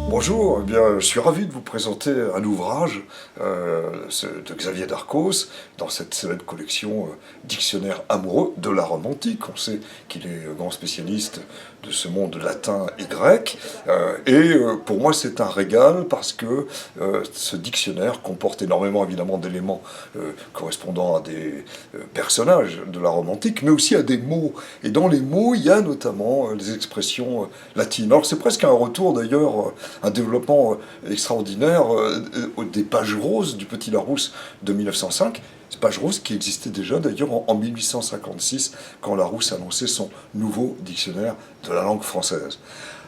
Bonjour, eh bien, je suis ravi de vous présenter un ouvrage de Xavier Darcos dans cette célèbre collection Dictionnaire amoureux de la Rome antique. On sait qu'il est grand spécialiste de ce monde latin et grec. Pour moi, c'est un régal parce que ce dictionnaire comporte énormément, évidemment, d'éléments correspondant à des personnages de la Rome antique, mais aussi à des mots. Et dans les mots, il y a notamment les expressions latines. Alors, c'est presque un retour, d'ailleurs, un développement extraordinaire des pages roses du Petit Larousse de 1905. Ces pages roses qui existaient déjà d'ailleurs en 1856 quand Larousse annonçait son nouveau dictionnaire de la langue française.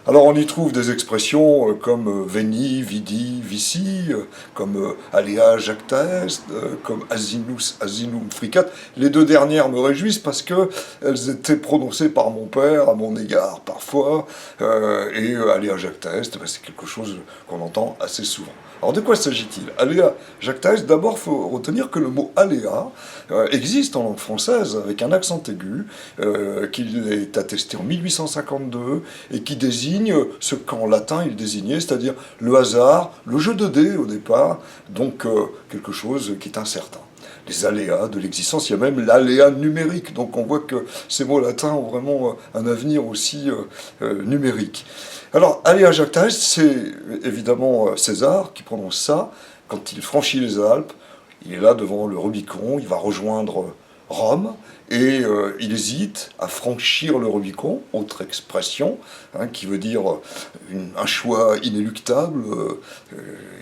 Alors on y trouve des expressions comme veni, vidi, vici, comme alea jacta est, comme asinus, asinum fricat. Les deux dernières me réjouissent parce qu'elles étaient prononcées par mon père à mon égard parfois, et alea jacta est, c'est quelque chose qu'on entend assez souvent. Alors de quoi s'agit-il? Alea jacta est, d'abord il faut retenir que le mot aléa existe en langue française avec un accent aigu, qu'il est attesté en 1852 et qui désigne ce qu'en latin il désignait, c'est-à-dire le hasard, le jeu de dés au départ, donc quelque chose qui est incertain. Les aléas de l'existence, il y a même l'aléa numérique, donc on voit que ces mots latins ont vraiment un avenir aussi numérique. Alors, aléa jacta est, c'est évidemment César qui prononce ça, quand il franchit les Alpes, il est là devant le Rubicon, il va rejoindre Rome, et il hésite à franchir le Rubicon, autre expression, qui veut dire un choix inéluctable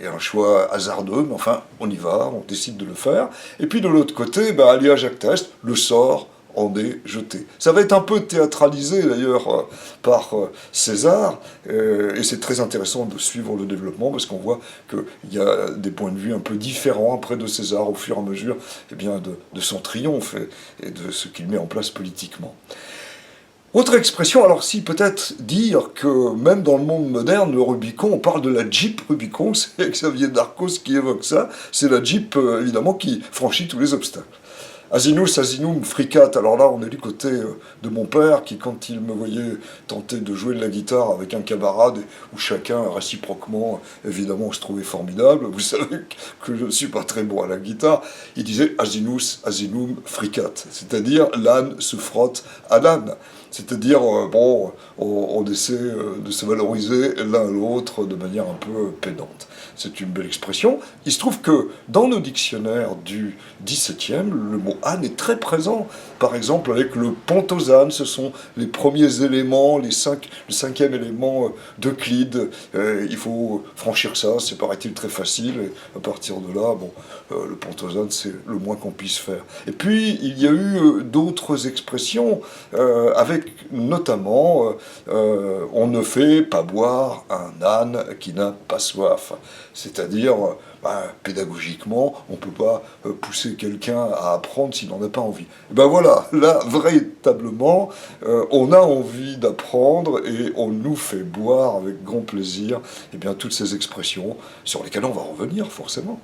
et un choix hasardeux, mais enfin, on y va, on décide de le faire. Et puis de l'autre côté, alea jacta est, le sort en est jeté. Ça va être un peu théâtralisé d'ailleurs par César, et c'est très intéressant de suivre le développement parce qu'on voit qu'il y a des points de vue un peu différents après de César au fur et à mesure de son triomphe et de ce qu'il met en place politiquement. Autre expression, alors si peut-être dire que même dans le monde moderne, le Rubicon, on parle de la Jeep Rubicon, c'est Xavier Darcos qui évoque ça, c'est la Jeep évidemment qui franchit tous les obstacles. Asinus, asinum, fricat. Alors là, on est du côté de mon père qui, quand il me voyait tenter de jouer de la guitare avec un camarade, où chacun, réciproquement, évidemment, se trouvait formidable, vous savez que je ne suis pas très bon à la guitare, il disait asinus, asinum, fricat. C'est-à-dire, l'âne se frotte à l'âne. C'est-à-dire, on essaie de se valoriser l'un à l'autre de manière un peu pédante. C'est une belle expression. Il se trouve que dans nos dictionnaires du XVIIe, le mot âne est très présent. Par exemple, avec le pontosane, ce sont les premiers éléments, le cinquième élément d'Euclide. Il faut franchir ça, c'est paraît-il très facile. Et à partir de là, le pontosane, c'est le moins qu'on puisse faire. Et puis, il y a eu d'autres expressions, avec notamment on ne fait pas boire un âne qui n'a pas soif. C'est-à-dire, pédagogiquement, on ne peut pas pousser quelqu'un à apprendre s'il n'en a pas envie. Et ben voilà, là, véritablement, on a envie d'apprendre et on nous fait boire avec grand plaisir toutes ces expressions sur lesquelles on va revenir forcément.